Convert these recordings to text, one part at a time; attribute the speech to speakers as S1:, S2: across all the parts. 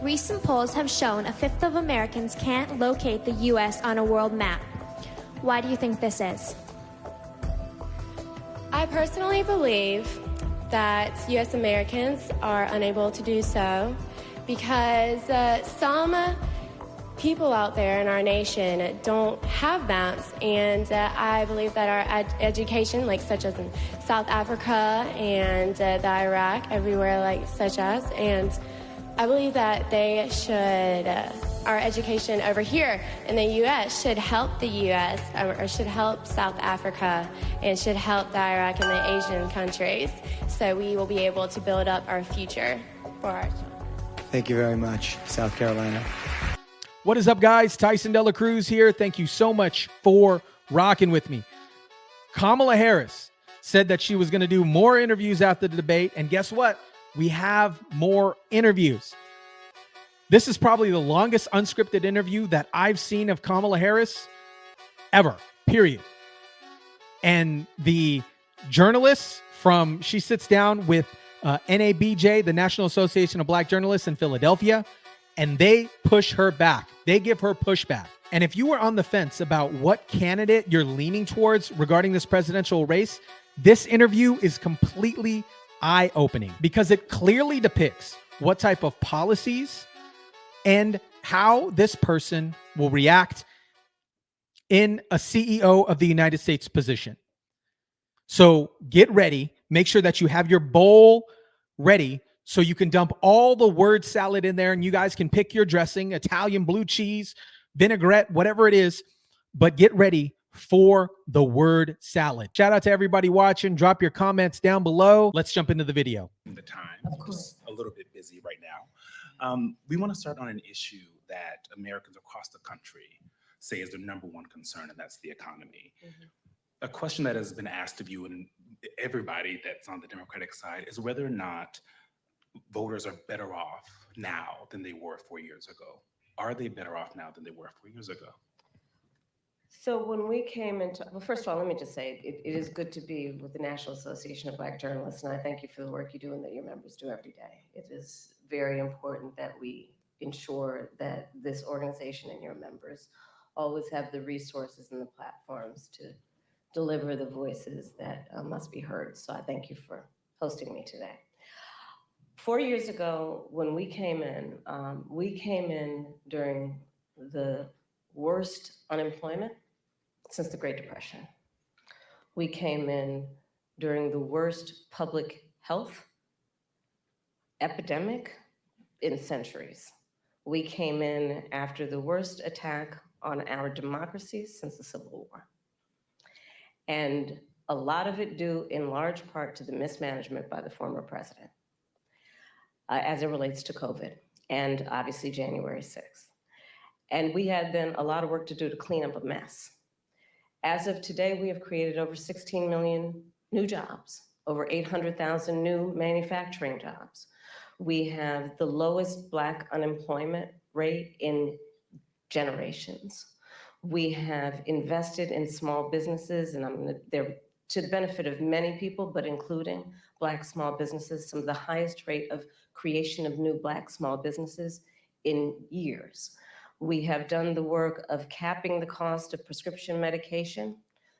S1: Recent polls have shown a fifth of Americans can't locate the U.S. on a world map. Why do you think this is?
S2: I personally believe that U.S. Americans are unable to do so because some people out there in our nation don't have maps, and I believe that our education, like such as in South Africa and the Iraq, everywhere like such as, and I believe that they should, our education over here in the U.S. should help the U.S. or should help South Africa and should help the Iraq and the Asian countries, so we will be able to build up our future for our children.
S3: Thank you very much, South Carolina.
S4: What is up, guys? Tyson Dela Cruz here. Thank you so much for rocking with me. Kamala Harris said that she was going to do more interviews after the debate, and guess what? We have more interviews. This is probably the longest unscripted interview that I've seen of Kamala Harris ever, period. And the journalists she sits down with NABJ, the National Association of Black Journalists in Philadelphia, and they push her back. They give her pushback. And if you were on the fence about what candidate you're leaning towards regarding this presidential race, this interview is completely eye-opening because it clearly depicts what type of policies and how this person will react in a CEO of the United States position. So get ready. Make sure that you have your bowl ready so you can dump all the word salad in there and you guys can pick your dressing, Italian blue cheese, vinaigrette, whatever it is, but get ready for the word salad. Shout out to everybody watching. Drop your comments down below. Let's jump into the video.
S5: The time, just a little bit busy right now. We want to start on an issue that Americans across the country say is their number one concern, and that's the economy. A question that has been asked of you and everybody that's on the Democratic side is whether or not voters are better off now than they were 4 years ago. Are they better off now than they were 4 years ago?
S6: So when we came into, well, first of all, let me just say, it is good to be with the National Association of Black Journalists, and I thank you for the work you do and that your members do every day. It is very important that we ensure that this organization and your members always have the resources and the platforms to deliver the voices that must be heard. So I thank you for hosting me today. 4 years ago, when we came in during the worst unemployment since the Great Depression. We came in during the worst public health epidemic in centuries. We came in after the worst attack on our democracy since the Civil War. And a lot of it due in large part to the mismanagement by the former president as it relates to COVID and obviously January 6th. And we had then a lot of work to do to clean up a mess. As of today, we have created over 16 million new jobs, over 800,000 new manufacturing jobs. We have the lowest Black unemployment rate in generations. We have invested in small businesses, and they're to the benefit of many people, but including Black small businesses, some of the highest rate of creation of new Black small businesses in years. We have done the work of capping the cost of prescription medication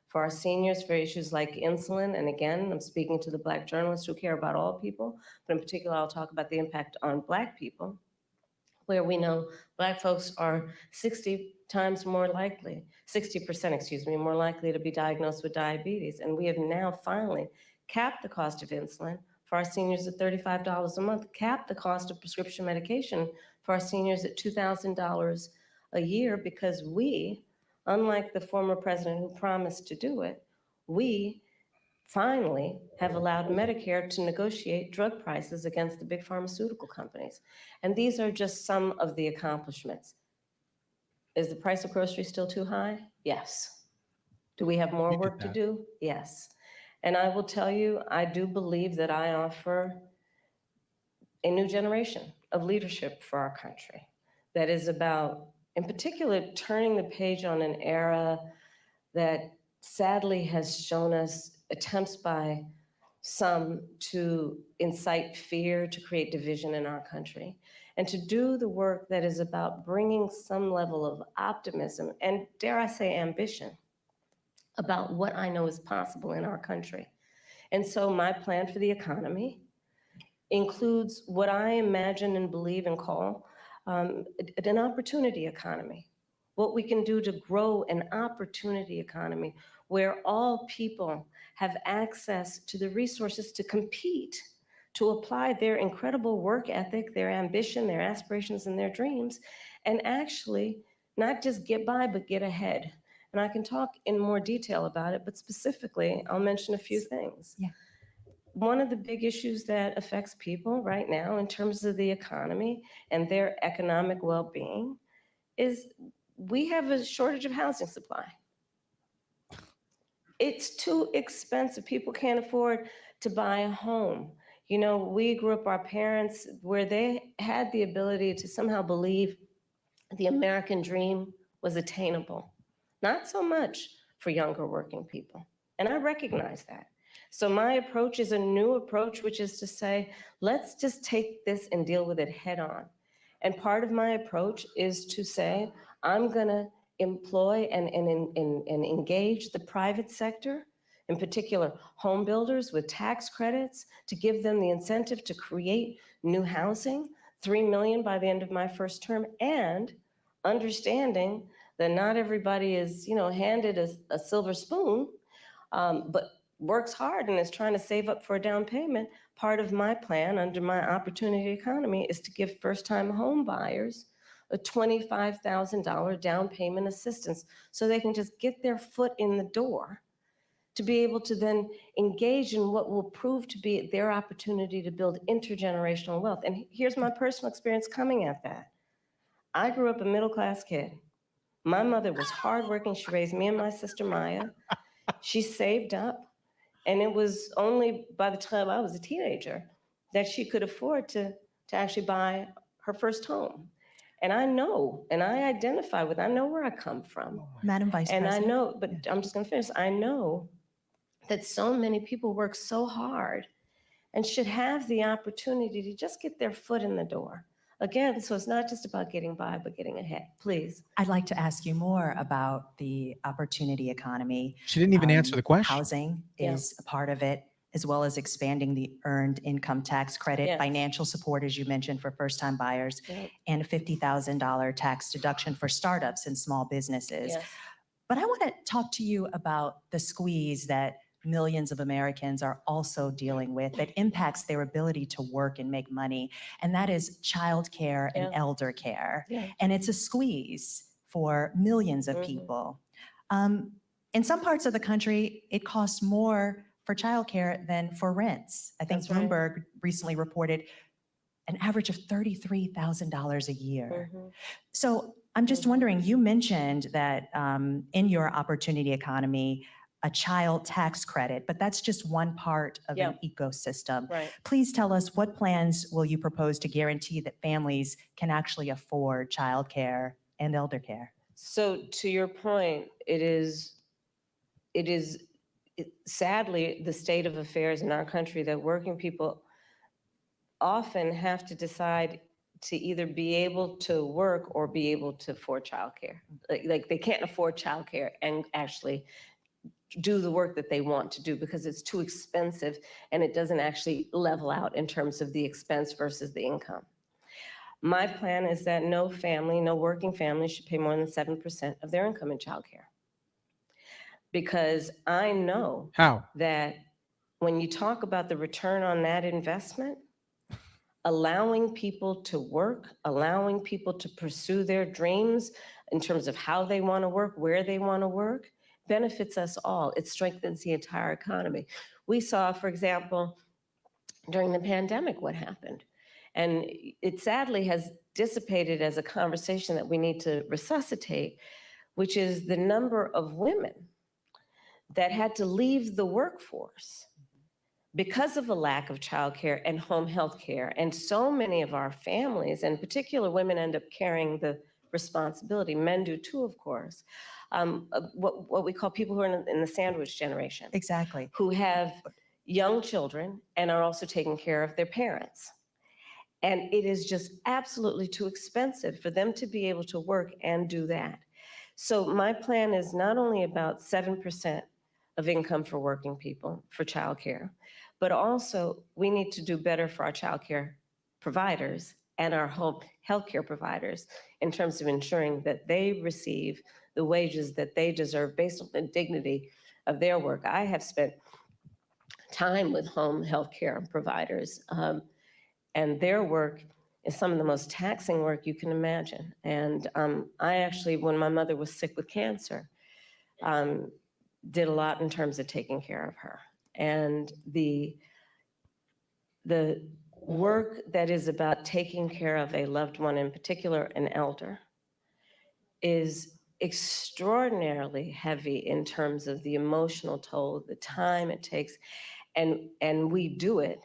S6: for our seniors for issues like insulin. And again, I'm speaking to the Black journalists who care about all people, but in particular, I'll talk about the impact on Black people, where we know Black folks are 60% more likely to be diagnosed with diabetes. And we have now finally capped the cost of insulin for our seniors at $35 a month, capped the cost of prescription medication for our seniors at $2,000 a year, because we, unlike the former president who promised to do it, we finally have allowed Medicare to negotiate drug prices against the big pharmaceutical companies. And these are just some of the accomplishments. Is the price of groceries still too high? Yes. Do we have more work to do? Yes. And I will tell you, I do believe that I offer a new generation of leadership for our country that is about, in particular, turning the page on an era that sadly has shown us attempts by some to incite fear, to create division in our country, and to do the work that is about bringing some level of optimism and, dare I say, ambition about what I know is possible in our country. And so my plan for the economy includes what I imagine and believe and call an opportunity economy. What we can do to grow an opportunity economy where all people have access to the resources to compete, to apply their incredible work ethic, their ambition, their aspirations, and their dreams, and actually not just get by, but get ahead. And I can talk in more detail about it, but specifically, I'll mention a few things.
S7: Yeah.
S6: One of the big issues that affects people right now in terms of the economy and their economic well-being is we have a shortage of housing supply. It's too expensive. People can't afford to buy a home. You know, we grew up, our parents, where they had the ability to somehow believe the American dream was attainable. Not so much for younger working people. And I recognize that. So my approach is a new approach, which is to say, let's just take this and deal with it head on. And part of my approach is to say, I'm gonna employ and engage the private sector, in particular home builders with tax credits, to give them the incentive to create new housing, 3 million by the end of my first term, and understanding that not everybody is, you know, handed a silver spoon, but works hard and is trying to save up for a down payment. Part of my plan under my opportunity economy is to give first-time home buyers a $25,000 down payment assistance so they can just get their foot in the door to be able to then engage in what will prove to be their opportunity to build intergenerational wealth. And here's my personal experience coming at that. I grew up a middle-class kid. My mother was hardworking. She raised me and my sister Maya. She saved up. And it was only by the time I was a teenager that she could afford to actually buy her first home. And I know, and I identify with, I know where I come from.
S7: Madam Vice
S6: And
S7: President.
S6: I know, but I'm just gonna finish. I know that so many people work so hard and should have the opportunity to just get their foot in the door. Again, so it's not just about getting by, but getting ahead, please.
S7: I'd like to ask you more about the opportunity economy.
S4: She didn't even answer the question.
S7: Housing
S6: Yeah.
S7: is a part of it, as well as expanding the earned income tax credit,
S6: Yes.
S7: financial support, as you mentioned, for first-time buyers,
S6: Yep.
S7: and a $50,000 tax deduction for startups and small businesses.
S6: Yes.
S7: But I want to talk to you about the squeeze that millions of Americans are also dealing with that impacts their ability to work and make money, and that is childcare and
S6: Yeah.
S7: elder care.
S6: Yeah.
S7: And it's a squeeze for millions of
S6: Mhm.
S7: people. In some parts of the country, it costs more for childcare than for rents. I think
S6: That's right.
S7: Bloomberg recently reported an average of $33,000 a year.
S6: Mhm.
S7: So I'm just
S6: Mhm.
S7: wondering, you mentioned that in your opportunity economy, a child tax credit, but that's just one part of an ecosystem.
S6: Right.
S7: Please tell us, what plans will you propose to guarantee that families can actually afford childcare and elder care?
S6: So to your point, it is sadly the state of affairs in our country that working people often have to decide to either be able to work or be able to afford childcare. Like they can't afford childcare and actually do the work that they want to do because it's too expensive and it doesn't actually level out in terms of the expense versus the income. My plan is that no family, no working family should pay more than 7% of their income in childcare. Because I know that when you talk about the return on that investment, allowing people to work, allowing people to pursue their dreams in terms of how they want to work, where they want to work, benefits us all. It strengthens the entire economy. We saw, for example, during the pandemic, what happened. And it sadly has dissipated as a conversation that we need to resuscitate, which is the number of women that had to leave the workforce because of a lack of childcare and home health care. And so many of our families, and in particular women, end up carrying the responsibility. Men do too, of course. What we call people who are in the sandwich generation.
S7: Exactly.
S6: Who have young children and are also taking care of their parents. And it is just absolutely too expensive for them to be able to work and do that. So my plan is not only about 7% of income for working people for childcare, but also we need to do better for our childcare providers and our home healthcare providers in terms of ensuring that they receive the wages that they deserve based on the dignity of their work. I have spent time with home healthcare providers, and their work is some of the most taxing work you can imagine. And I actually, when my mother was sick with cancer, did a lot in terms of taking care of her. And the work that is about taking care of a loved one, in particular an elder, is extraordinarily heavy in terms of the emotional toll, the time it takes. And we do it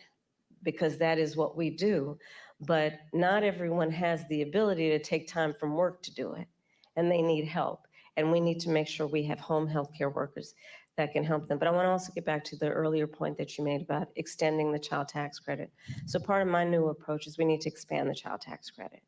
S6: because that is what we do. But not everyone has the ability to take time from work to do it, and they need help. And we need to make sure we have home health care workers that can help them. But I want to also get back to the earlier point that you made about extending the child tax credit. So part of my new approach is we need to expand the child tax credit.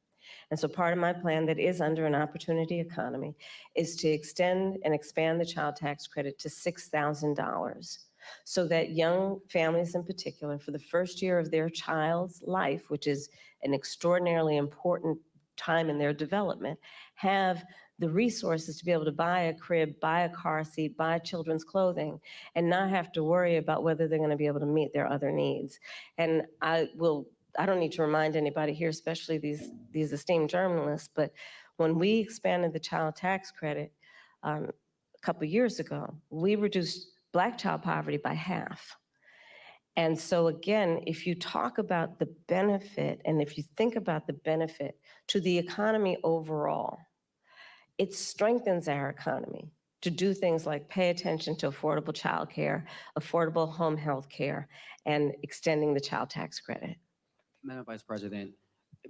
S6: And so part of my plan that is under an opportunity economy is to extend and expand the child tax credit to $6,000 so that young families in particular, for the first year of their child's life, which is an extraordinarily important time in their development, have the resources to be able to buy a crib, buy a car seat, buy children's clothing, and not have to worry about whether they're going to be able to meet their other needs. And I don't need to remind anybody here, especially these esteemed journalists, but when we expanded the child tax credit a couple years ago, we reduced Black child poverty by half. And so again, if you talk about the benefit, and if you think about the benefit to the economy overall, it strengthens our economy to do things like pay attention to affordable childcare, affordable home health care, and extending the child tax credit.
S8: Madam Vice President,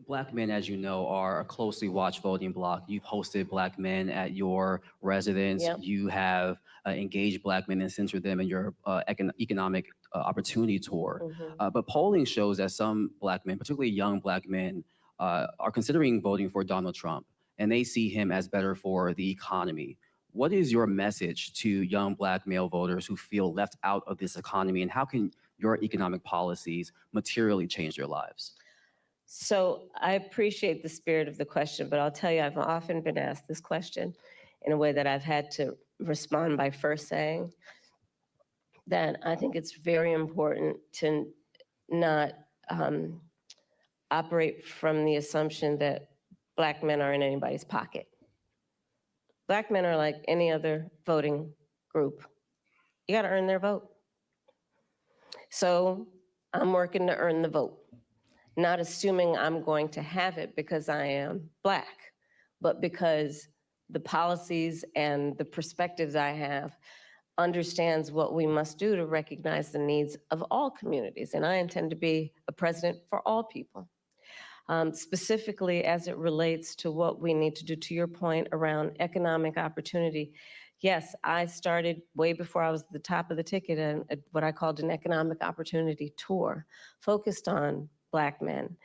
S8: Black men, as you know, are a closely watched voting bloc. You've hosted Black men at your residence.
S6: Yep.
S8: You have engaged Black men and centered them in your economic opportunity tour.
S6: Mm-hmm.
S8: But polling shows that some Black men, particularly young Black men, are considering voting for Donald Trump, and they see him as better for the economy. What is your message to young Black male voters who feel left out of this economy, and how can your economic policies materially change their lives?
S6: So I appreciate the spirit of the question, but I'll tell you, I've often been asked this question in a way that I've had to respond by first saying that I think it's very important to not operate from the assumption that Black men are in anybody's pocket. Black men are like any other voting group. You got to earn their vote. So I'm working to earn the vote, not assuming I'm going to have it because I am Black, but because the policies and the perspectives I have understands what we must do to recognize the needs of all communities. And I intend to be a president for all people. Specifically as it relates to what we need to do, to your point around economic opportunity. Yes, I started way before I was at the top of the ticket and what I called an economic opportunity tour, focused on Black men.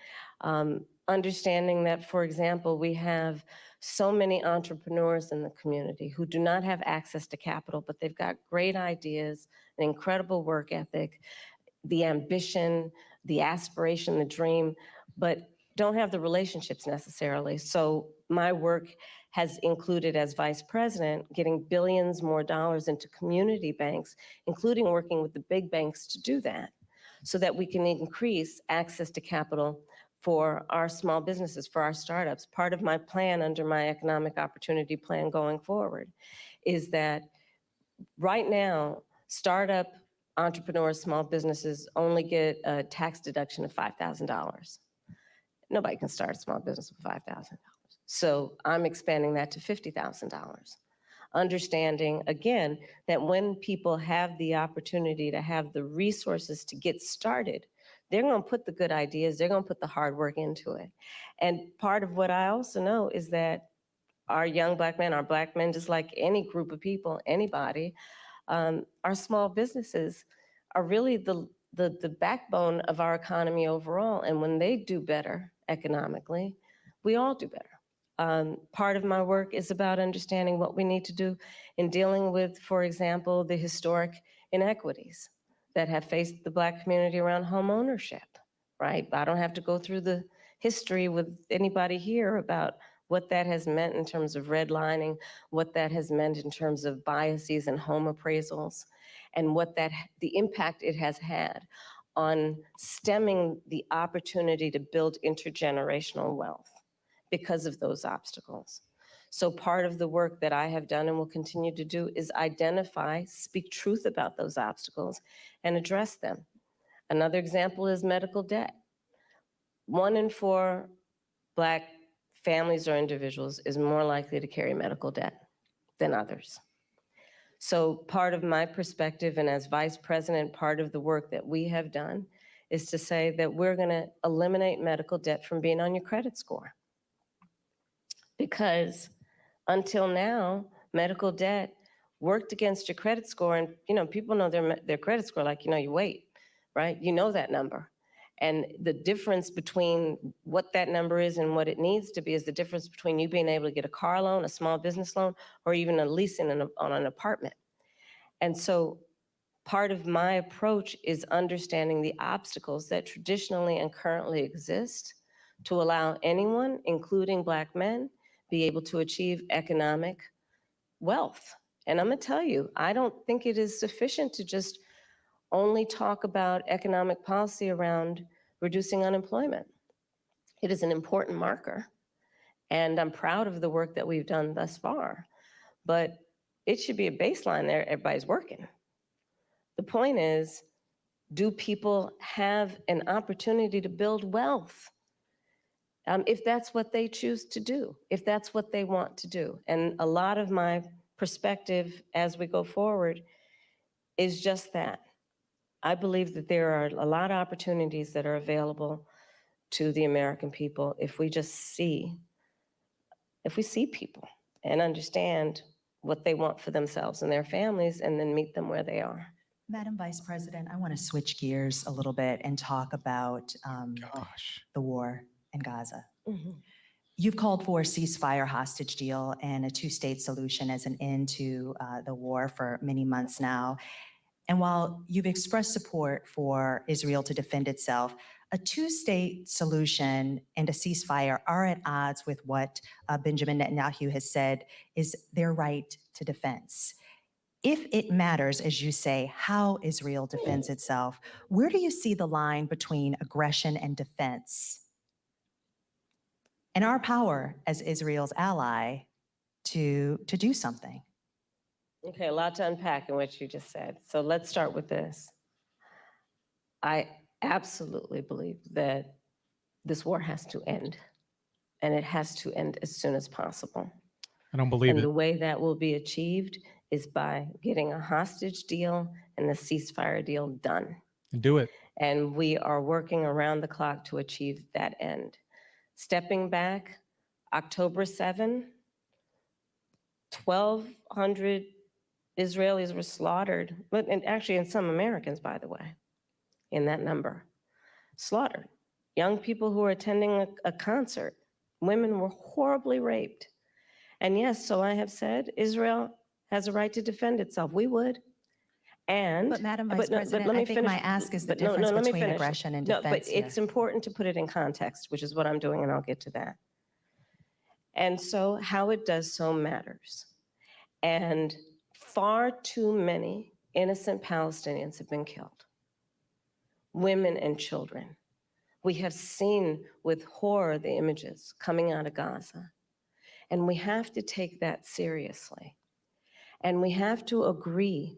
S6: Understanding that, for example, we have so many entrepreneurs in the community who do not have access to capital, but they've got great ideas, an incredible work ethic, the ambition, the aspiration, the dream, but don't have the relationships necessarily. So my work has included, as vice president, getting billions more dollars into community banks, including working with the big banks to do that, so that we can increase access to capital for our small businesses, for our startups. Part of my plan under my economic opportunity plan going forward is that right now, startup entrepreneurs, small businesses only get a tax deduction of $5,000. Nobody can start a small business with $5,000. So I'm expanding that to $50,000. Understanding, again, that when people have the opportunity to have the resources to get started, they're going to put the good ideas, they're going to put the hard work into it. And part of what I also know is that our young Black men, our Black men, just like any group of people, anybody, our small businesses are really the backbone of our economy overall. And when they do better economically, we all do better. Part of my work is about understanding what we need to do in dealing with, for example, the historic inequities that have faced the Black community around home ownership, right? I don't have to go through the history with anybody here about what that has meant in terms of redlining, what that has meant in terms of biases and home appraisals, and what the impact it has had on stemming the opportunity to build intergenerational wealth because of those obstacles. So part of the work that I have done and will continue to do is identify, speak truth about those obstacles, and address them. Another example is medical debt. 1 in 4 Black families or individuals is more likely to carry medical debt than others. So part of my perspective, and as vice president, part of the work that we have done is to say that we're going to eliminate medical debt from being on your credit score. Because until now, medical debt worked against your credit score, and people know their credit score like your weight, right? You know that number. And the difference between what that number is and what it needs to be is the difference between you being able to get a car loan, a small business loan, or even a lease on an apartment. And so part of my approach is understanding the obstacles that traditionally and currently exist to allow anyone, including Black men, be able to achieve economic wealth. And I'm gonna tell you, I don't think it is sufficient to just only talk about economic policy around reducing unemployment. It is an important marker, and I'm proud of the work that we've done thus far, but it should be a baseline there, everybody's working. The point is, do people have an opportunity to build wealth? If that's what they choose to do, if that's what they want to do. And a lot of my perspective as we go forward is just that. I believe that there are a lot of opportunities that are available to the American people if we just see people and understand what they want for themselves and their families, and then meet them where they are.
S7: Madam Vice President, I want to switch gears a little bit and talk about the war in Gaza.
S6: Mm-hmm.
S7: You've called for a ceasefire hostage deal and a two-state solution as an end to the war for many months now. And while you've expressed support for Israel to defend itself, a two-state solution and a ceasefire are at odds with what Benjamin Netanyahu has said is their right to defense. If it matters, as you say, how Israel defends itself, where do you see the line between aggression and defense? And our power as Israel's ally to do something?
S6: Okay, a lot to unpack in what you just said. So let's start with this. I absolutely believe that this war has to end, and it has to end as soon as possible.
S4: I don't believe
S6: and
S4: it.
S6: The way that will be achieved is by getting a hostage deal and a ceasefire deal done.
S4: Do it.
S6: And we are working around the clock to achieve that end. Stepping back, October 7, 1,200 Israelis were slaughtered, and actually and some Americans, by the way, in that number, slaughtered. Young people who were attending a concert, women were horribly raped. And yes, so I have said, Israel has a right to defend itself. We would.
S7: But Madam Vice President, I think my ask is the difference between aggression and defense.
S6: No, but it's important to put it in context, which is what I'm doing, and I'll get to that. And so how it does so matters. And far too many innocent Palestinians have been killed, women and children. We have seen with horror the images coming out of Gaza, and we have to take that seriously. And we have to agree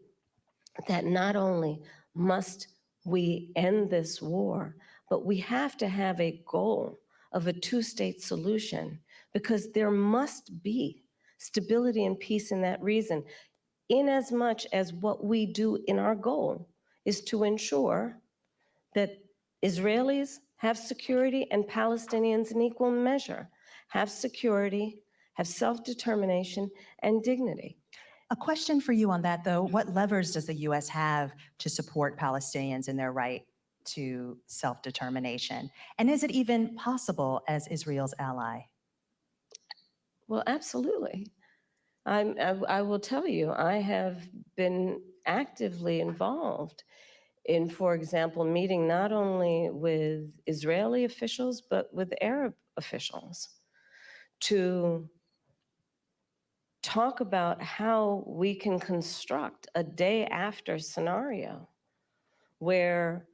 S6: that not only must we end this war, but we have to have a goal of a two-state solution, because there must be stability and peace in that region, in as much as what we do in our goal is to ensure that Israelis have security and Palestinians in equal measure have security, have self-determination and dignity.
S7: A question for you on that, though. What levers does the U.S. have to support Palestinians in their right to self-determination? And is it even possible as Israel's ally?
S6: Well, absolutely. I will tell you, I have been actively involved in, for example, meeting not only with Israeli officials, but with Arab officials to talk about how we can construct a day after scenario where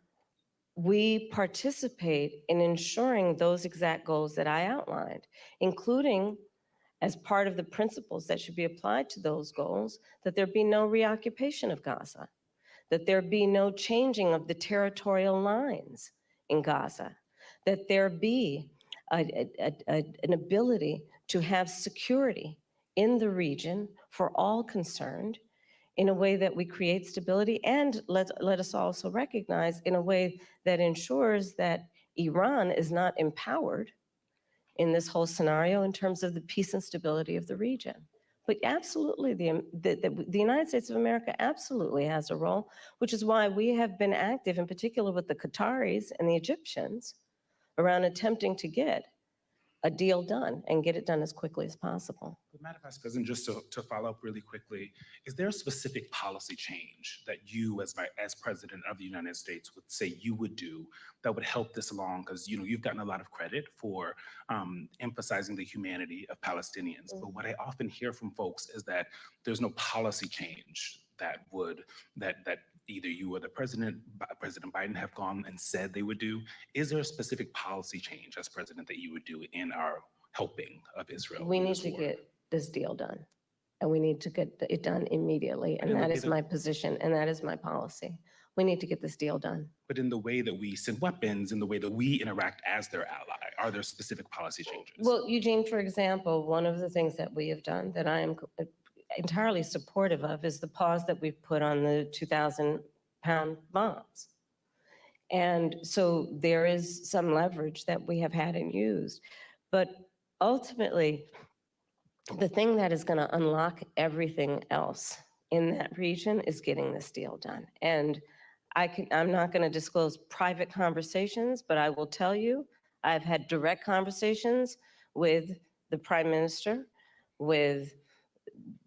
S6: we participate in ensuring those exact goals that I outlined, including as part of the principles that should be applied to those goals, that there be no reoccupation of Gaza, that there be no changing of the territorial lines in Gaza, that there be an ability to have security in the region for all concerned in a way that we create stability, and let us also recognize in a way that ensures that Iran is not empowered in this whole scenario in terms of the peace and stability of the region. But absolutely, the United States of America absolutely has a role, which is why we have been active, in particular with the Qataris and the Egyptians, around attempting to get a deal done and get it done as quickly as possible.
S5: But Madam Vice President, just to follow up really quickly, is there a specific policy change that you, as President of the United States, would say you would do that would help this along? Because you've gotten a lot of credit for emphasizing the humanity of Palestinians. But what I often hear from folks is that there's no policy change that either you or President Biden have gone and said they would do. Is there a specific policy change as president that you would do in our helping of Israel?
S6: We need to get this deal done, and we need to get it done immediately. And that is my position, and that is my policy. We need to get this deal done.
S5: But in the way that we send weapons, in the way that we interact as their ally, are there specific policy changes?
S6: Well, Eugene, for example, one of the things that we have done that I am entirely supportive of is the pause that we've put on the 2,000-pound bombs. And so there is some leverage that we have had and used. But ultimately, the thing that is going to unlock everything else in that region is getting this deal done. And I'm not going to disclose private conversations, but I will tell you, I've had direct conversations with the Prime Minister, with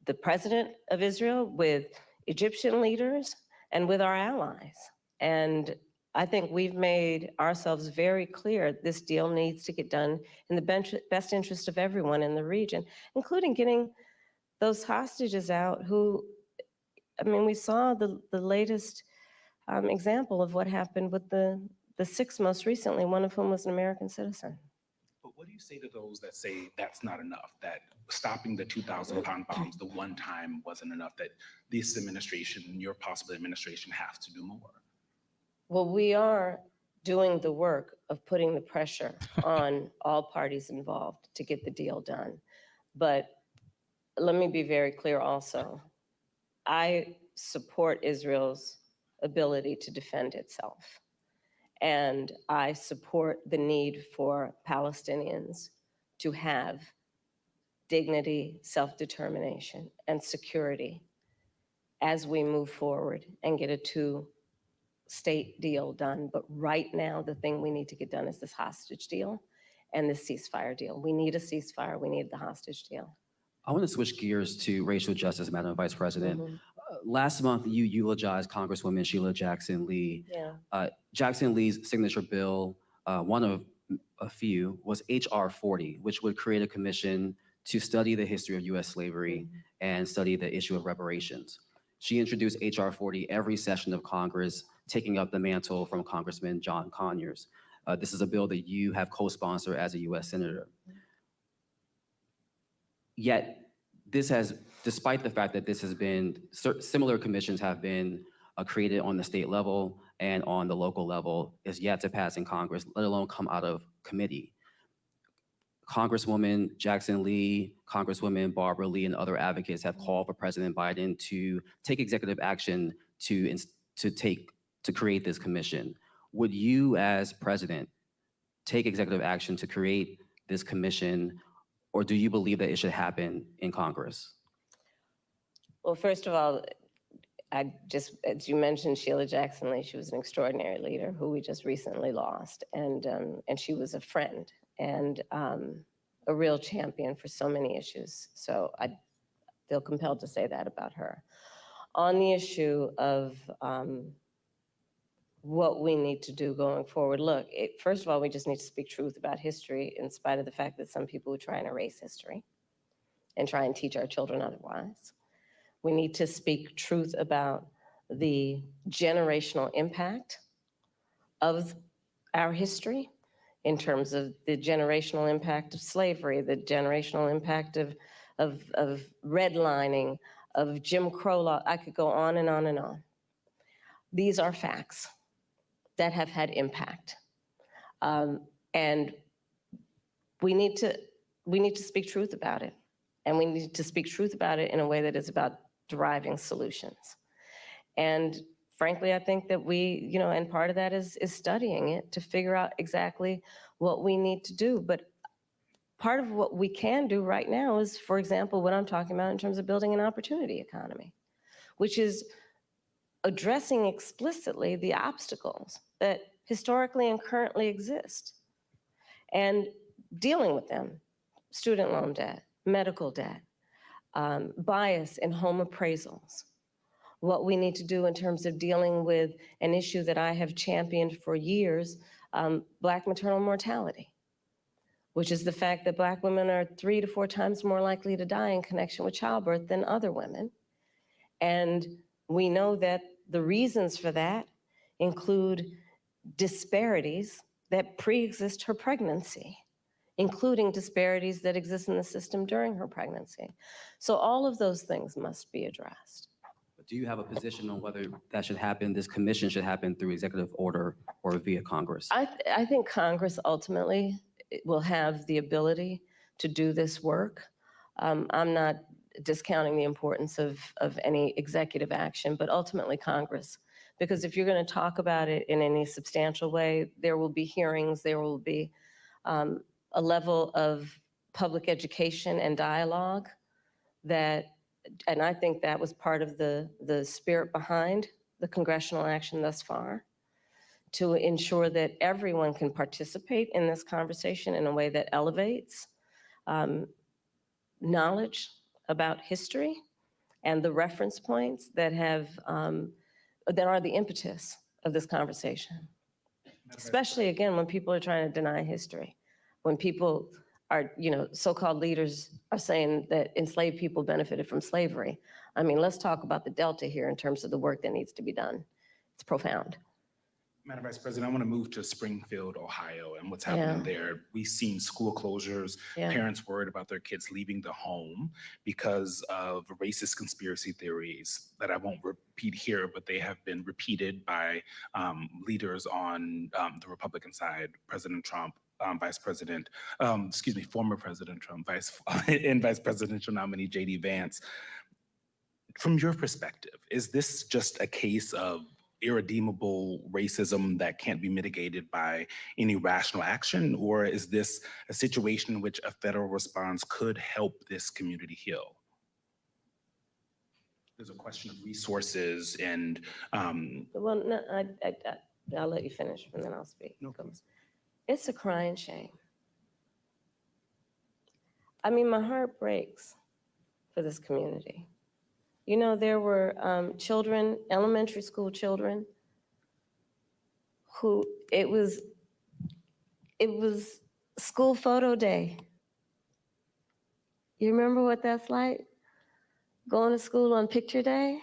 S6: the President of Israel, with Egyptian leaders, and with our allies. And I think we've made ourselves very clear this deal needs to get done in the best interest of everyone in the region, including getting those hostages out who, I mean, we saw the latest example of what happened with the 6 most recently, one of whom was an American citizen.
S5: But what do you say to those that say that's not enough, that stopping the 2,000-pound bombs the one time wasn't enough, that this administration, your possible administration, have to do more?
S6: Well, we are doing the work of putting the pressure on all parties involved to get the deal done. But let me be very clear also. I support Israel's ability to defend itself. And I support the need for Palestinians to have dignity, self-determination, and security as we move forward and get a two-state deal done. But right now, the thing we need to get done is this hostage deal and this ceasefire deal. We need a ceasefire. We need the hostage deal.
S8: I want to switch gears to racial justice, Madam Vice President. Last month, you eulogized Congresswoman Sheila Jackson Lee.
S6: Yeah.
S8: Jackson Lee's signature bill, one of a few, was H.R. 40, which would create a commission to study the history of U.S. slavery and study the issue of reparations. She introduced H.R. 40 every session of Congress, taking up the mantle from Congressman John Conyers. This is a bill that you have co-sponsored as a U.S. Senator. Yet, this has, despite the fact that this has been, similar commissions have been created on the state level and on the local level, is yet to pass in Congress, let alone come out of committee. Congresswoman Jackson Lee, Congresswoman Barbara Lee, and other advocates have called for President Biden to take executive action to create this commission. Would you, as president, take executive action to create this commission, or do you believe that it should happen in Congress?
S6: Well, first of all, as you mentioned, Sheila Jackson Lee, she was an extraordinary leader who we just recently lost. And she was a friend and a real champion for so many issues. So I feel compelled to say that about her. On the issue of what we need to do going forward, look, first of all, we just need to speak truth about history in spite of the fact that some people would try and erase history and try and teach our children otherwise. We need to speak truth about the generational impact of our history in terms of the generational impact of slavery, the generational impact of redlining, of Jim Crow law. I could go on and on and on. These are facts that have had impact. And we need to speak truth about it. And we need to speak truth about it in a way that is about deriving solutions. And frankly, I think that we, and part of that is studying it to figure out exactly what we need to do. But part of what we can do right now is, for example, what I'm talking about in terms of building an opportunity economy, which is addressing explicitly the obstacles that historically and currently exist and dealing with them: student loan debt, medical debt, bias in home appraisals, what we need to do in terms of dealing with an issue that I have championed for years, Black maternal mortality, which is the fact that Black women are 3 to 4 times more likely to die in connection with childbirth than other women. And we know that the reasons for that include disparities that pre-exist her pregnancy, including disparities that exist in the system during her pregnancy. So all of those things must be addressed.
S8: But do you have a position on whether that should happen, this commission should happen through executive order or via Congress?
S6: I think Congress ultimately will have the ability to do this work. I'm not discounting the importance of any executive action, but ultimately Congress. Because if you're going to talk about it in any substantial way, there will be hearings, there will be a level of public education and dialogue that, and I think that was part of the spirit behind the congressional action thus far, to ensure that everyone can participate in this conversation in a way that elevates knowledge about history and the reference points that that are the impetus of this conversation. Especially, again, when people are trying to deny history, when people are, so-called leaders are saying that enslaved people benefited from slavery. I mean, let's talk about the Delta here in terms of the work that needs to be done. It's profound.
S5: Madam Vice President, I want to move to Springfield, Ohio, and what's happening there. We've seen school closures, parents worried about their kids leaving the home because of racist conspiracy theories that I won't repeat here, but they have been repeated by leaders on the Republican side, President Trump, former President Trump, and Vice Presidential nominee J.D. Vance. From your perspective, is this just a case of irredeemable racism that can't be mitigated by any rational action, or is this a situation in which a federal response could help this community heal? There's a question of resources and
S6: well, no, I'll let you finish and then I'll speak.
S5: No.
S6: It's a crying shame. I mean, my heart breaks for this community. There were children, elementary school children, who it was school photo day. You remember what that's like? Going to school on picture day?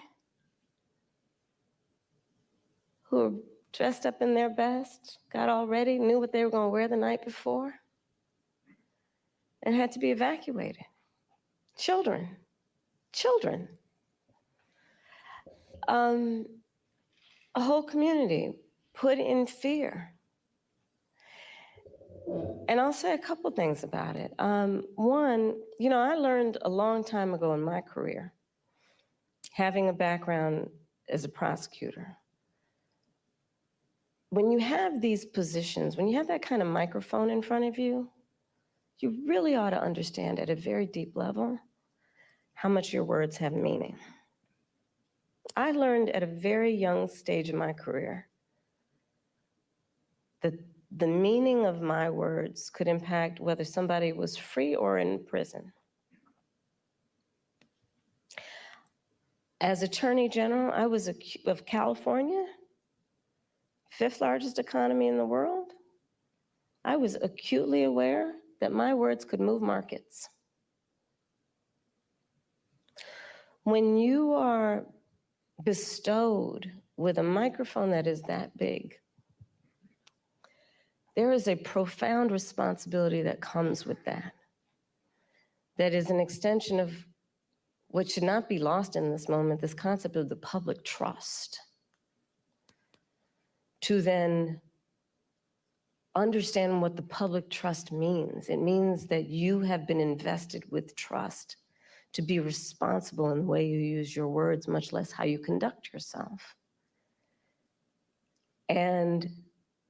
S6: Who were dressed up in their best, got all ready, knew what they were going to wear the night before, and had to be evacuated. Children. A whole community put in fear. And I'll say a couple things about it. One, I learned a long time ago in my career, having a background as a prosecutor, when you have these positions, when you have that kind of microphone in front of you, you really ought to understand at a very deep level how much your words have meaning. I learned at a very young stage in my career that the meaning of my words could impact whether somebody was free or in prison. As Attorney General, I was of California, 5th largest economy in the world. I was acutely aware that my words could move markets. When you are bestowed with a microphone that is that big, there is a profound responsibility that comes with that. That is an extension of what should not be lost in this moment, this concept of the public trust. To then understand what the public trust means. It means that you have been invested with trust to be responsible in the way you use your words, much less how you conduct yourself. And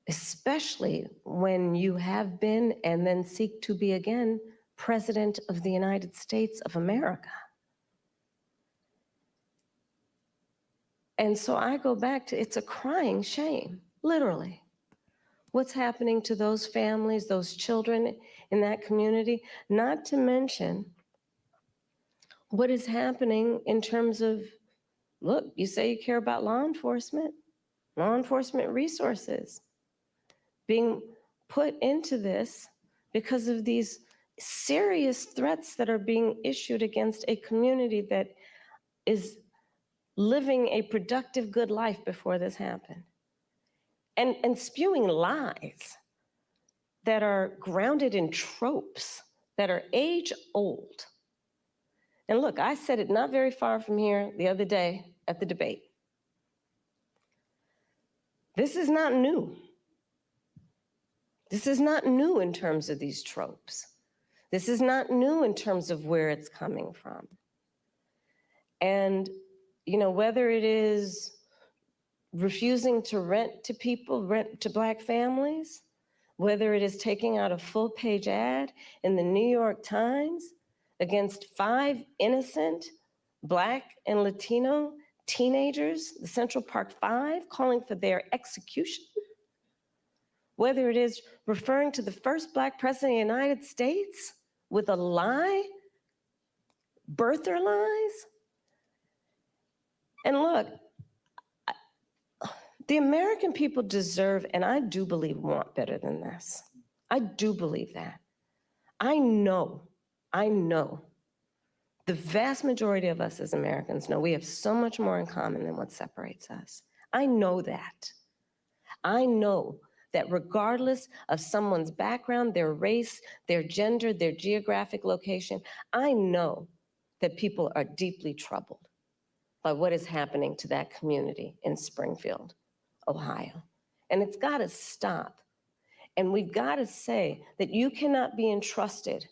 S6: especially when you have been and then seek to be again President of the United States of America. And so I go back to, it's a crying shame, literally. What's happening to those families, those children in that community, not to mention what is happening in terms of, look, you say you care about law enforcement resources being put into this because of these serious threats that are being issued against a community that is living a productive, good life before this happened. And spewing lies that are grounded in tropes that are age old. And look, I said it not very far from here the other day at the debate. This is not new. This is not new in terms of these tropes. This is not new in terms of where it's coming from. And, you know, whether it is refusing to rent to people, rent to Black families, whether it is taking out a full-page ad in the New York Times against 5 innocent Black and Latino teenagers, the Central Park 5, calling for their execution, whether it is referring to the first Black president of the United States with a lie, birther lies. And look, the American people deserve, and I do believe want better than this. I do believe that. I know the vast majority of us as Americans know we have so much more in common than what separates us. I know that. I know that regardless of someone's background, their race, their gender, their geographic location, I know that people are deeply troubled by what is happening to that community in Springfield, Ohio. And it's got to stop. And we've got to say that you cannot be entrusted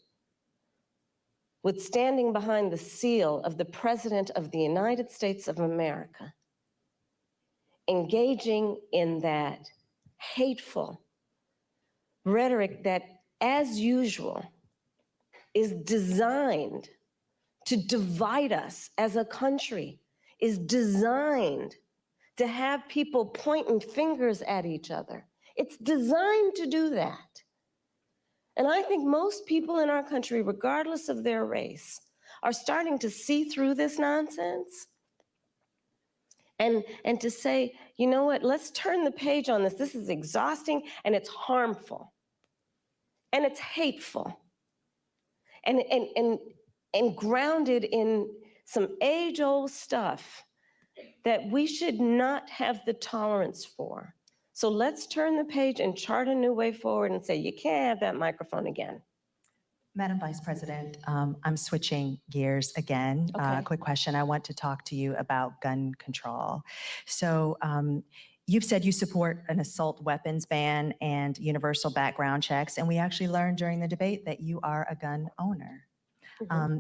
S6: with standing behind the seal of the President of the United States of America, engaging in that hateful rhetoric that, as usual, is designed to divide us as a country, is designed to have people pointing fingers at each other. It's designed to do that. And I think most people in our country, regardless of their race, are starting to see through this nonsense and to say, you know what, let's turn the page on this. This is exhausting and it's harmful and it's hateful and grounded in some age-old stuff that we should not have the tolerance for. So let's turn the page and chart a new way forward and say, you can't have that microphone again.
S7: Madam Vice President, I'm switching gears again.
S6: Okay.
S7: Quick question. I want to talk to you about gun control. So you've said you support an assault weapons ban and universal background checks, and we actually learned during the debate that you are a gun owner.
S6: Mm-hmm.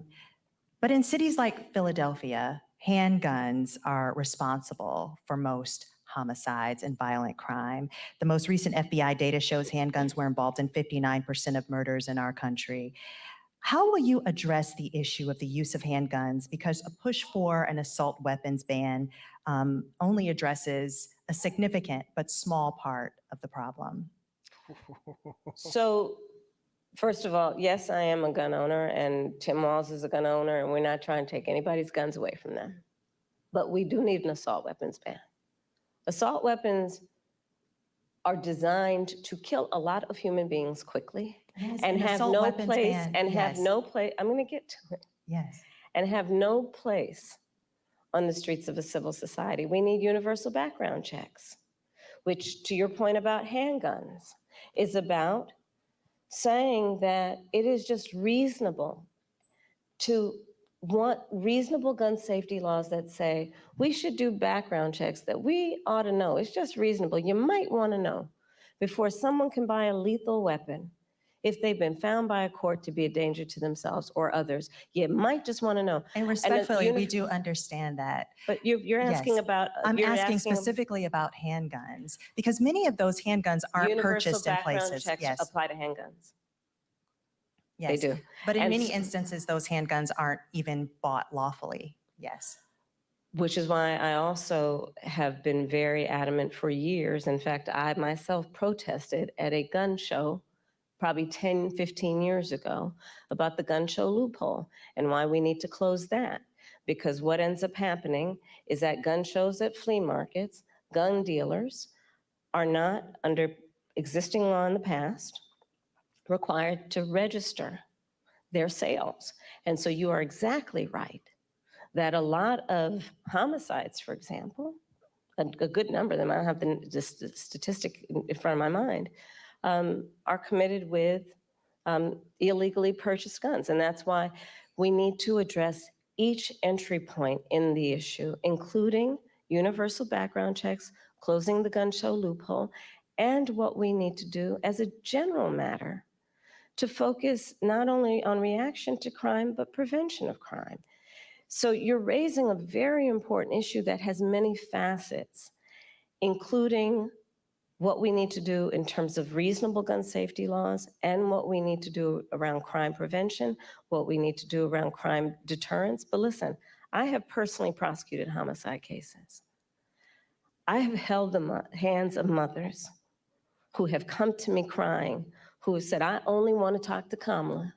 S7: But in cities like Philadelphia, handguns are responsible for most homicides and violent crime. The most recent FBI data shows handguns were involved in 59% of murders in our country. How will you address the issue of the use of handguns? Because a push for an assault weapons ban only addresses a significant but small part of the problem.
S6: So, first of all, yes, I am a gun owner, and Tim Walz is a gun owner, and we're not trying to take anybody's guns away from them. But we do need an assault weapons ban. Assault weapons are designed to kill a lot of human beings quickly,
S7: Yes,
S6: and
S7: an
S6: have
S7: assault
S6: no
S7: weapons
S6: place,
S7: ban,
S6: and have
S7: yes.
S6: no place, I'm gonna get to it,
S7: Yes.
S6: and have no place on the streets of a civil society. We need universal background checks, which, to your point about handguns, is about saying that it is just reasonable to want reasonable gun safety laws that say we should do background checks that we ought to know. It's just reasonable. You might want to know before someone can buy a lethal weapon if they've been found by a court to be a danger to themselves or others. You might just want to know.
S7: And respectfully, we do understand that.
S6: But you're asking
S7: Yes.
S6: about.
S7: I'm
S6: you're
S7: asking
S6: asking
S7: specifically about handguns, because many of those handguns aren't
S6: universal
S7: purchased in
S6: background
S7: places.
S6: checks
S7: Yes,
S6: apply to handguns.
S7: yes.
S6: They do.
S7: But in
S6: And
S7: many instances, those handguns aren't even bought lawfully. Yes.
S6: Which is why I also have been very adamant for years. In fact, I myself protested at a gun show probably 10, 15 years ago about the gun show loophole and why we need to close that. Because what ends up happening is that gun shows at flea markets, gun dealers are not, under existing law in the past, required to register their sales. And so you are exactly right that a lot of homicides, for example, a good number of them, I don't have the statistic in front of my mind, are committed with illegally purchased guns. And that's why we need to address each entry point in the issue, including universal background checks, closing the gun show loophole, and what we need to do as a general matter to focus not only on reaction to crime, but prevention of crime. So you're raising a very important issue that has many facets, including what we need to do in terms of reasonable gun safety laws and what we need to do around crime prevention, what we need to do around crime deterrence. But listen, I have personally prosecuted homicide cases. I have held the hands of mothers who have come to me crying, who have said, I only want to talk to Kamala,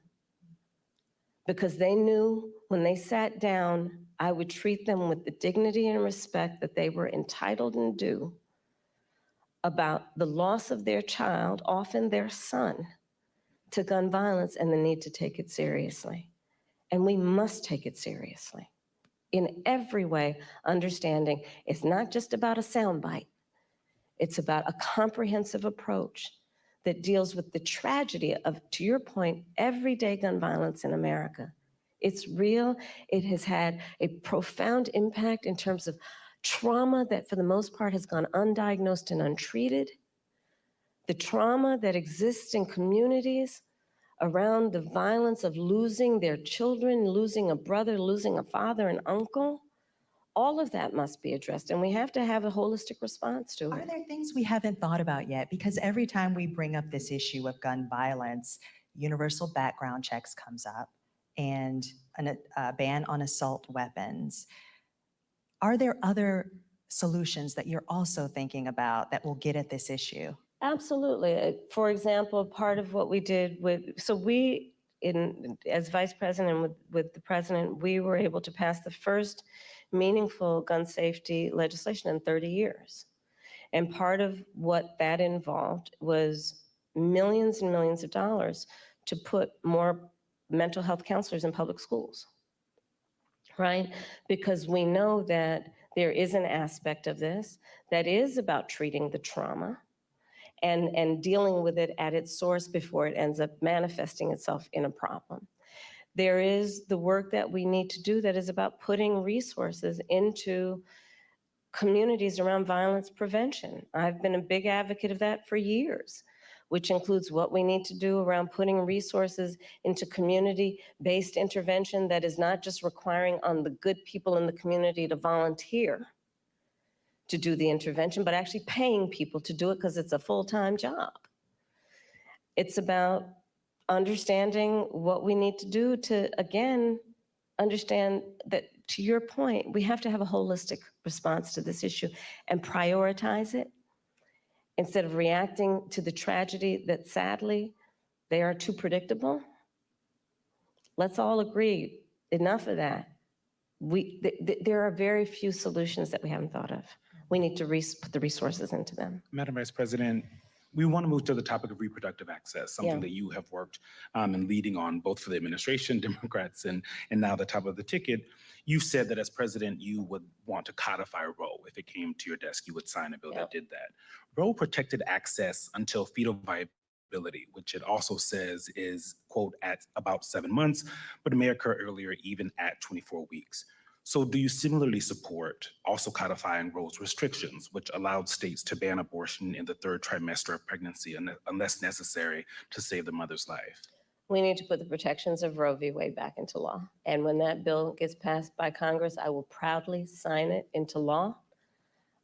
S6: because they knew when they sat down, I would treat them with the dignity and respect that they were entitled and due about the loss of their child, often their son, to gun violence and the need to take it seriously. And we must take it seriously in every way, understanding it's not just about a soundbite. It's about a comprehensive approach that deals with the tragedy of, to your point, everyday gun violence in America. It's real. It has had a profound impact in terms of trauma that for the most part has gone undiagnosed and untreated. The trauma that exists in communities around the violence of losing their children, losing a brother, losing a father, an uncle. All of that must be addressed, and we have to have a holistic response to it.
S7: Are there things we haven't thought about yet? Because every time we bring up this issue of gun violence, universal background checks comes up and a ban on assault weapons. Are there other solutions that you're also thinking about that will get at this issue?
S6: Absolutely. For example, part of what we did as vice president and with the president, we were able to pass the first meaningful gun safety legislation in 30 years. And part of what that involved was millions and millions of dollars to put more mental health counselors in public schools, right? Because we know that there is an aspect of this that is about treating the trauma and dealing with it at its source before it ends up manifesting itself in a problem. There is the work that we need to do that is about putting resources into communities around violence prevention. I've been a big advocate of that for years, which includes what we need to do around putting resources into community-based intervention that is not just requiring on the good people in the community to volunteer to do the intervention, but actually paying people to do it because it's a full-time job. It's about understanding what we need to do to, again, understand that, to your point, we have to have a holistic response to this issue and prioritize it instead of reacting to the tragedy that sadly they are too predictable. Let's all agree, enough of that. There are very few solutions that we haven't thought of. We need to put the resources into them.
S5: Madam Vice President, we want to move to the topic of reproductive access, something that you have worked in leading on both for the administration, Democrats, and now the top of the ticket. You've said that as president, you would want to codify Roe. If it came to your desk, you would sign a bill that did that. Roe protected access until fetal viability, which it also says is, quote, at about 7 months, but it may occur earlier, even at 24 weeks. So do you similarly support also codifying Roe's restrictions, which allowed states to ban abortion in the 3rd trimester of pregnancy unless necessary to save the mother's life?
S6: We need to put the protections of Roe v. Wade back into law. And when that bill gets passed by Congress, I will proudly sign it into law.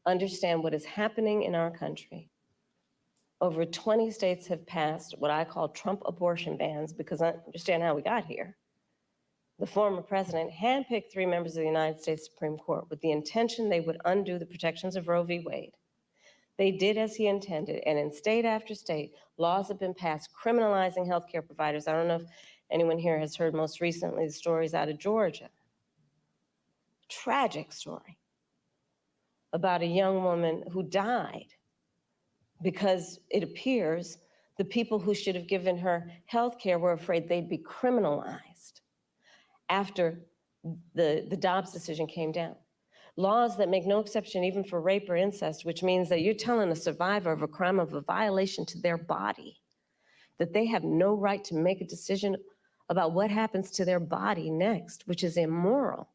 S6: Understand what is happening in our country. Over 20 states have passed what I call Trump abortion bans, because I understand how we got here. The former president handpicked 3 members of the United States Supreme Court with the intention they would undo the protections of Roe v. Wade. They did as he intended, and in state after state, laws have been passed criminalizing healthcare providers. I don't know if anyone here has heard most recently the stories out of Georgia. Tragic story about a young woman who died because it appears the people who should have given her healthcare were afraid they'd be criminalized after the Dobbs decision came down. Laws that make no exception even for rape or incest, which means that you're telling a survivor of a crime of a violation to their body that they have no right to make a decision about what happens to their body next, which is immoral.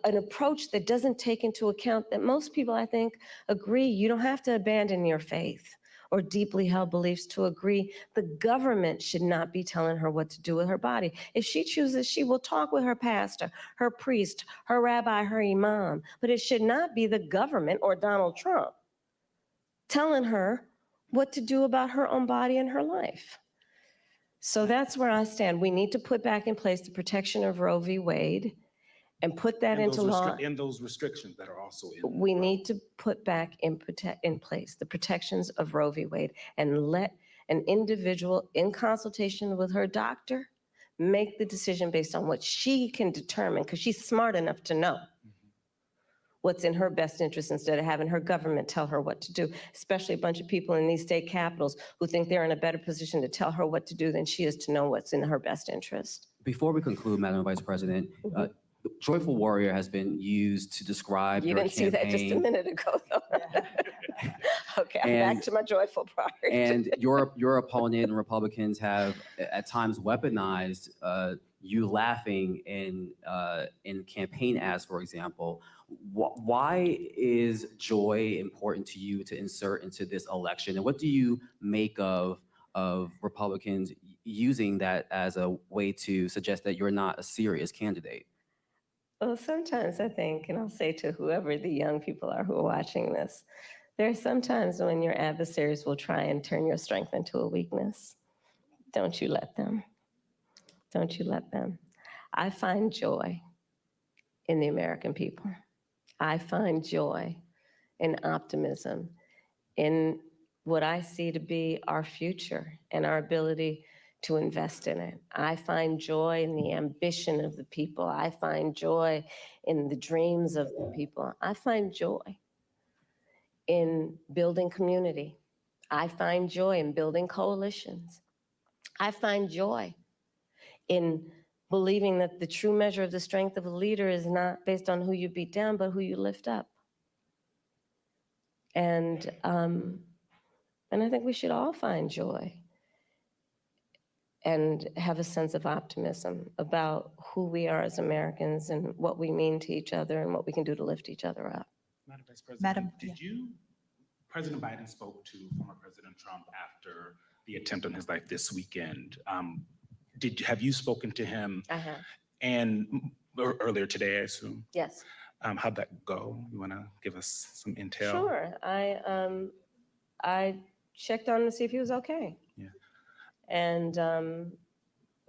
S6: An approach that doesn't take into account that most people, I think, agree you don't have to abandon your faith or deeply held beliefs to agree the government should not be telling her what to do with her body. If she chooses, she will talk with her pastor, her priest, her rabbi, her imam, but it should not be the government or Donald Trump telling her what to do about her own body and her life. So that's where I stand. We need to put back in place the protection of Roe v. Wade and put that into law.
S5: And those restrictions that are also in.
S6: We need to put back in place the protections of Roe v. Wade and let an individual, in consultation with her doctor, make the decision based on what she can determine, because she's smart enough to know what's in her best interest instead of having her government tell her what to do, especially a bunch of people in these state capitals who think they're in a better position to tell her what to do than she is to know what's in her best interest.
S8: Before we conclude, Madam Vice President, Joyful Warrior has been used to describe
S6: You
S8: your
S6: didn't see that just a minute ago, though. Okay, I'm back to my joyful part.
S8: And your opponent and Republicans have at times weaponized you laughing in campaign ads, for example. Why is joy important to you to insert into this election? And what do you make of Republicans using that as a way to suggest that you're not a serious candidate?
S6: Well, sometimes I think, and I'll say to whoever the young people are who are watching this, there are some times when your adversaries will try and turn your strength into a weakness. Don't you let them. Don't you let them. I find joy in the American people. I find joy and optimism in what I see to be our future and our ability to invest in it. I find joy in the ambition of the people. I find joy in the dreams of the people. I find joy in building community. I find joy in building coalitions. I find joy in believing that the true measure of the strength of a leader is not based on who you beat down, but who you lift up. And I think we should all find joy and have a sense of optimism about who we are as Americans and what we mean to each other and what we can do to lift each other up.
S5: Madam Vice President, President Biden spoke to former President Trump after the attempt on his life this weekend. Have you spoken to him?
S6: I have.
S5: And earlier today, I assume?
S6: Yes.
S5: How'd that go? You want to give us some intel?
S6: Sure. I checked on him to see if he was okay.
S5: Yeah.
S6: And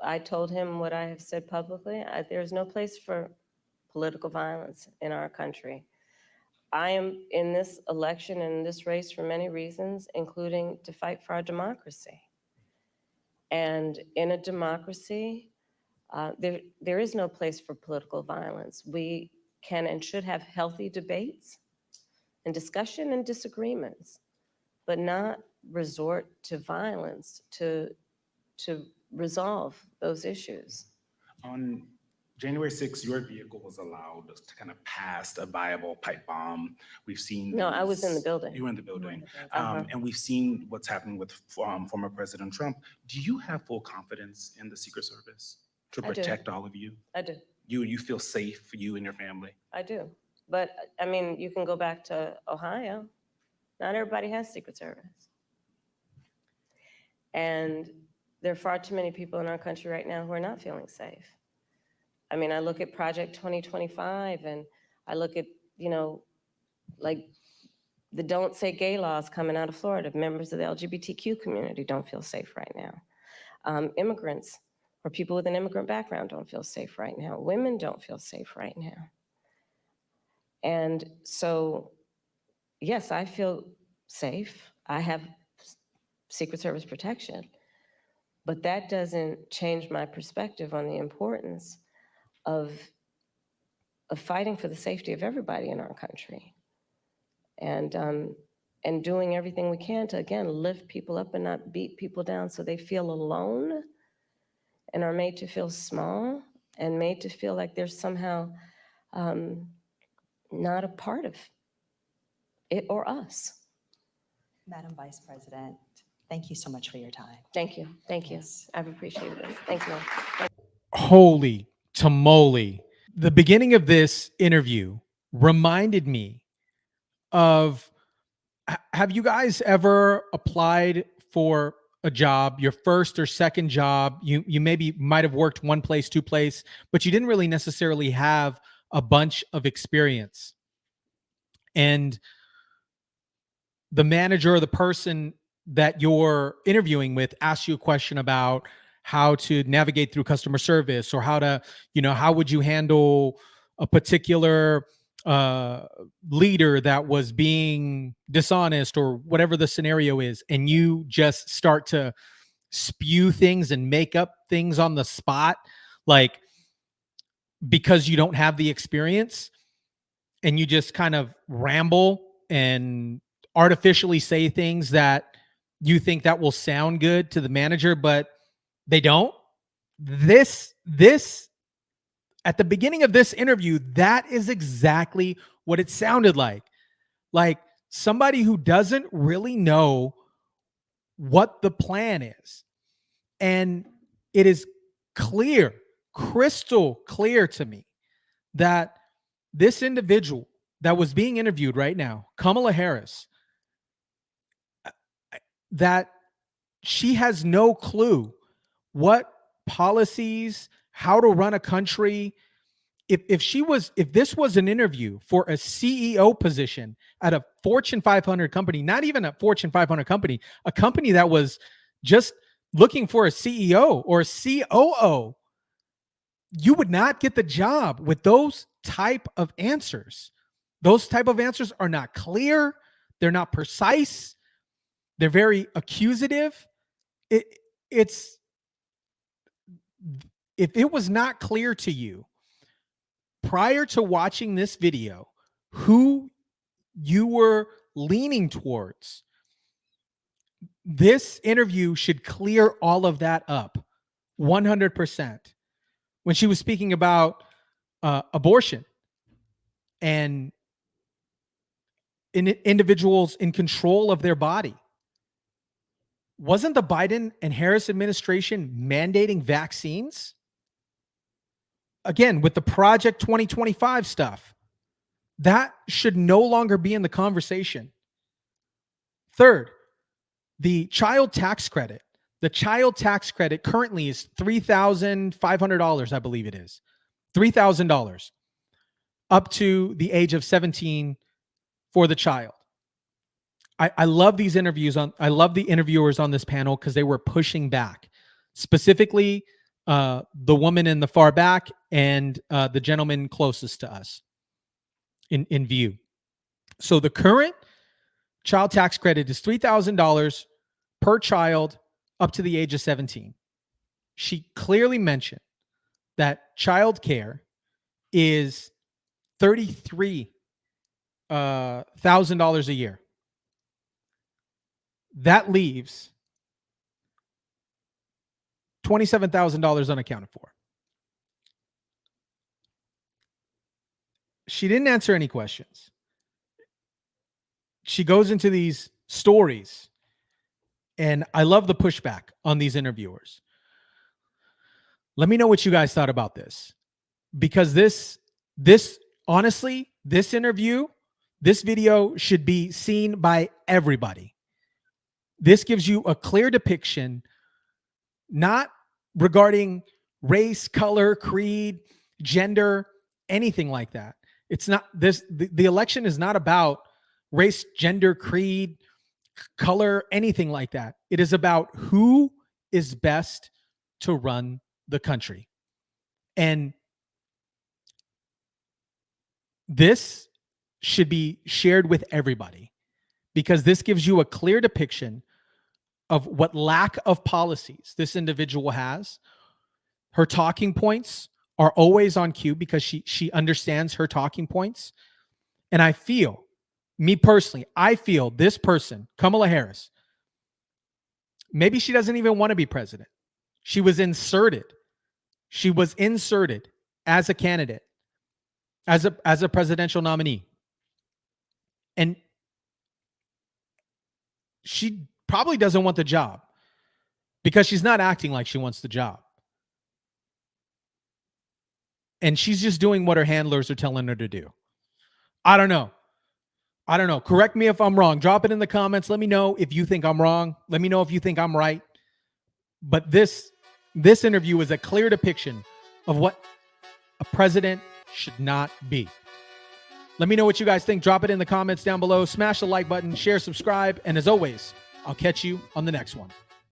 S6: I told him what I have said publicly. There's no place for political violence in our country. I am in this election and in this race for many reasons, including to fight for our democracy. And in a democracy, there is no place for political violence. We can and should have healthy debates and discussion and disagreements, but not resort to violence to resolve those issues.
S5: On January 6th, your vehicle was allowed to kind of pass a viable pipe bomb. We've seen.
S6: No, I was in the building.
S5: You were in the building.
S6: Uh-huh.
S5: And we've seen what's happening with former President Trump. Do you have full confidence in the Secret Service to
S6: I do.
S5: protect all of you?
S6: I do.
S5: You feel safe for you and your family?
S6: I do. But I mean, you can go back to Ohio. Not everybody has Secret Service. And there are far too many people in our country right now who are not feeling safe. I mean, I look at Project 2025 and I look at, like the Don't Say Gay laws coming out of Florida. Members of the LGBTQ community don't feel safe right now. Immigrants or people with an immigrant background don't feel safe right now. Women don't feel safe right now. And so, yes, I feel safe. I have Secret Service protection, but that doesn't change my perspective on the importance of fighting for the safety of everybody in our country, and doing everything we can to, again, lift people up and not beat people down so they feel alone and are made to feel small and made to feel like they're somehow not a part of it or us.
S7: Madam Vice President, thank you so much for your time.
S6: Thank you. Thank you. I've appreciated this. Thank you.
S4: Holy tamale. The beginning of this interview reminded me of, have you guys ever applied for a job, your first or second job? You maybe might have worked one place, two place, but you didn't really necessarily have a bunch of experience. And the manager or the person that you're interviewing with asks you a question about how to navigate through customer service, or how to, how would you handle a particular leader that was being dishonest, or whatever the scenario is. And you just start to spew things and make up things on the spot, like, because you don't have the experience, and you just kind of ramble and artificially say things that you think that will sound good to the manager, but they don't. This at the beginning of this interview, that is exactly what it sounded like. Like somebody who doesn't really know what the plan is. And it is clear, crystal clear to me, that this individual that was being interviewed right now, Kamala Harris, that she has no clue what policies, how to run a country. If this was an interview for a CEO position at a Fortune 500 company, not even a Fortune 500 company, a company that was just looking for a CEO or a COO, you would not get the job with those type of answers. Those type of answers are not clear. They're not precise. They're very accusative. If it was not clear to you prior to watching this video who you were leaning towards, this interview should clear all of that up 100%. When she was speaking about abortion and individuals in control of their body, wasn't the Biden and Harris administration mandating vaccines? Again, with the Project 2025 stuff, that should no longer be in the conversation. Third, the child tax credit. The child tax credit currently is $3,500, I believe it is. $3,000 up to the age of 17 for the child. I love these interviews I love the interviewers on this panel because they were pushing back, specifically the woman in the far back and the gentleman closest to us in view. So the current child tax credit is $3,000 per child up to the age of 17. She clearly mentioned that child care is $33,000 a year. That leaves $27,000 unaccounted for. She didn't answer any questions. She goes into these stories, and I love the pushback on these interviewers. Let me know what you guys thought about this, because this honestly, this interview, this video should be seen by everybody. This gives you a clear depiction, not regarding race, color, creed, gender, anything like that. It's not this. The election is not about race, gender, creed, color, anything like that. It is about who is best to run the country. And this should be shared with everybody, because this gives you a clear depiction of what lack of policies this individual has. Her talking points are always on cue because she understands her talking points. And I feel, me personally, I feel this person, Kamala Harris, maybe she doesn't even want to be president. She was inserted. She was inserted as a candidate, as a presidential nominee. And she probably doesn't want the job because she's not acting like she wants the job. And she's just doing what her handlers are telling her to do. I don't know. Correct me if I'm wrong. Drop it in the comments. Let me know if you think I'm wrong. Let me know if you think I'm right. But this interview is a clear depiction of what a president should not be. Let me know what you guys think. Drop it in the comments down below. Smash the like button, share, subscribe, and as always, I'll catch you on the next one.